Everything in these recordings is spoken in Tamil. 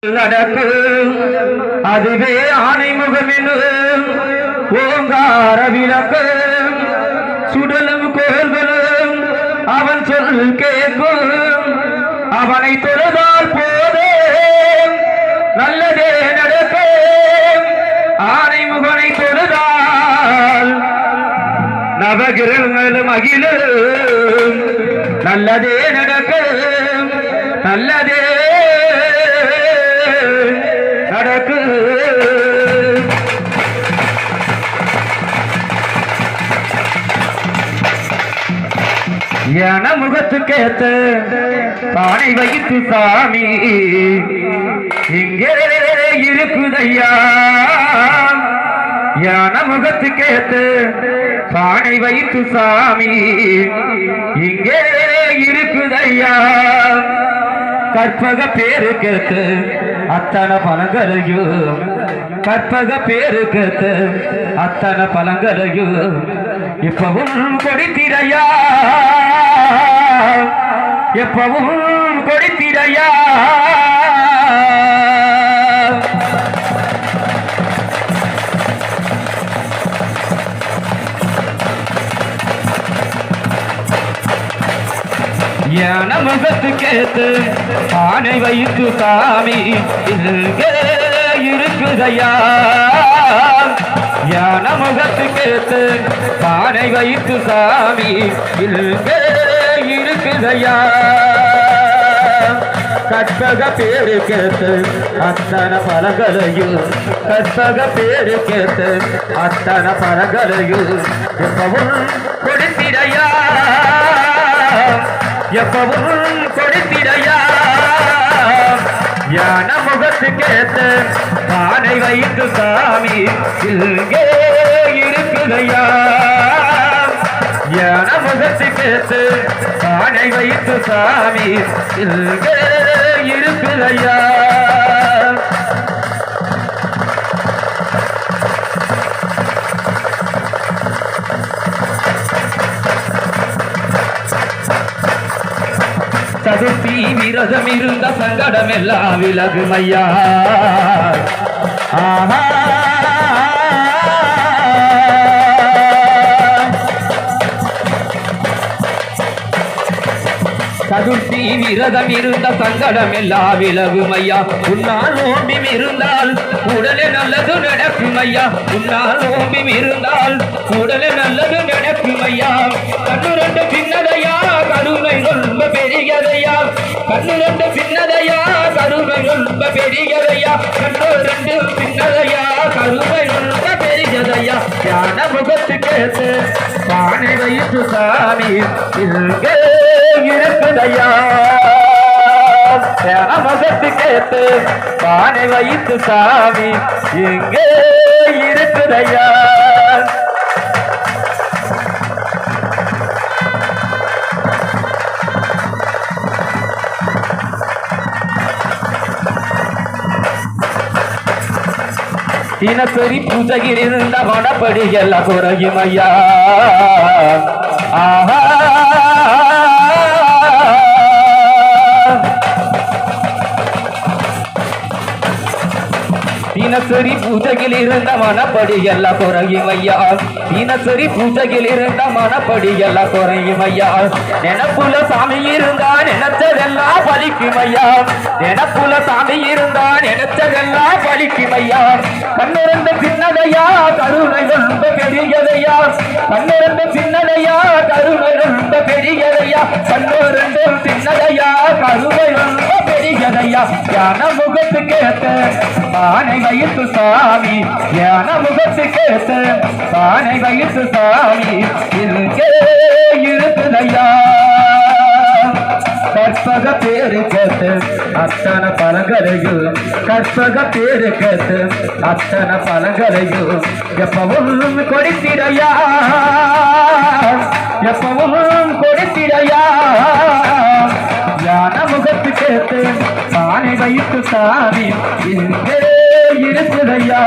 நடக்கு அதுவே ஆணைமுகமெனு ஓங்கார விளக்கு சுடலும் கோள்களும் அவன் சொல் கேட்கும் அவனை தொழுதால் போதே நல்லதே நடக்கும் ஆணைமுகனை தொழுதால் நவகிரகங்களும் அகிலும் நல்லதே நடக்கும் நல்லதே நடக்கு யான முகத்துக்கேத்த பானை வைத்து சாமி இங்கே இருக்குதையா யான முகத்துக்கேத்த பானை வைத்து சாமி இங்கே இருக்குதையா கற்பக பேரு கேட்டு அத்தனை பழங்களையும் கற்பக பேரு கேட்டு அத்தனை பழங்களையும் இப்பவும் கொடுத்திரையா எப்பவும் கொடுத்திரையா யான முகத்துக்கேத்து ஆனை வைத்து சாமி இங்கே இருக்குதையா யான முகத்துக்கேத்து ஆனை வைத்து சாமி இங்கே இருக்குதையா கற்பக பேரு கேட்டு அத்தனை பழங்களையும் கற்பக பேரு கேட்டு அத்தனை பழங்களையும் எப்பவும் கொடுத்திரையா எப்பவும் கொடுத்திரையா யான முகத்துக்கேத்து பானை வைத்து சாமி இங்கே இருக்குதையா யான முகத்துக்கேத்து பானை வைத்து சாமி இங்கே இருக்குதையா சதுர்த்தி விரதம் இருந்த சங்கடம் எல்லாம் விலகுமையா ஆஹா சதுர்த்தி விரதம் இருந்த சங்கடம் எல்லாம் விலகுமையா உன்னால் நோம்பி இருந்தால் உடனே நல்லது நடக்குமையா உன்னால் நோம்பி இருந்தால் உடனே நல்லது நடக்குமையா கண்ணு ரெண்டு பின்னதையா கருமை ரொம்ப பெரியதையா கண்ணு ரெண்டு பின்னதையா கருமை ரொம்ப பெரியதையா கண்ணு ரெண்டு பின்னதையா கருமை ரொம்ப பெரியதையா யான முகத்துக்கேத்து பானை வைத்து சாமி இங்கே இருக்குதையா யான முகத்துக்கேத்து பானை வைத்து சாமி இங்கே இருக்குதையா தினசரி பூஜையில் இருந்த மனப்படி எல்லாம் குறையுமையா ஆஹா தினசரி பூஜையில் இருந்த மனப்படி எல்லாம் குறையுமையா தினசரி பூஜையில் இருந்த மனப்படி எல்லாம் குறையுமையா நினப்புல சாமி இருந்தா நினைச்சதெல்லாம் பலிக்குமையா நினப்புல சாமி இருந்தா நினைச்சதெல்லாம் பலிக்குமையா கண்ணிருந்த சின்னதையா கருணை ரொம்ப பெரியதையா கண்ணிருந்த சின்னதையா கருணை ரொம்ப பெரியதையா கண்ணூரண்டு சின்னதையா கருணை ரொம்ப பெரியதையா யான முகத்துக்கேத்த பானை வைத்து சாமி யான முகத்துக்கேத்த பானை வைத்து சாமி இங்கே இருக்குதையா கற்பக பேரு கேட்டு அத்தனை பழங்களையும் கற்பக பேரு கேட்டு அத்தனை பழங்களையும் எப்பவும் கொடுத்திரையா எப்பவும் கொடுத்திரையா யான முகத்துக்கேத்து பானை வைத்து சாமி இங்கே இருக்குதையா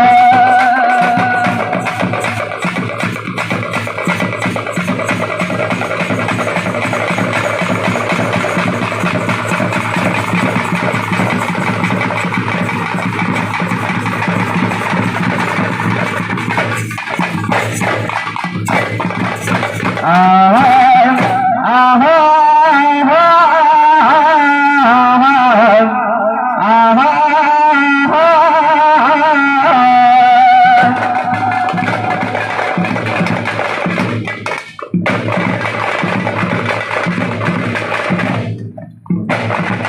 ஆ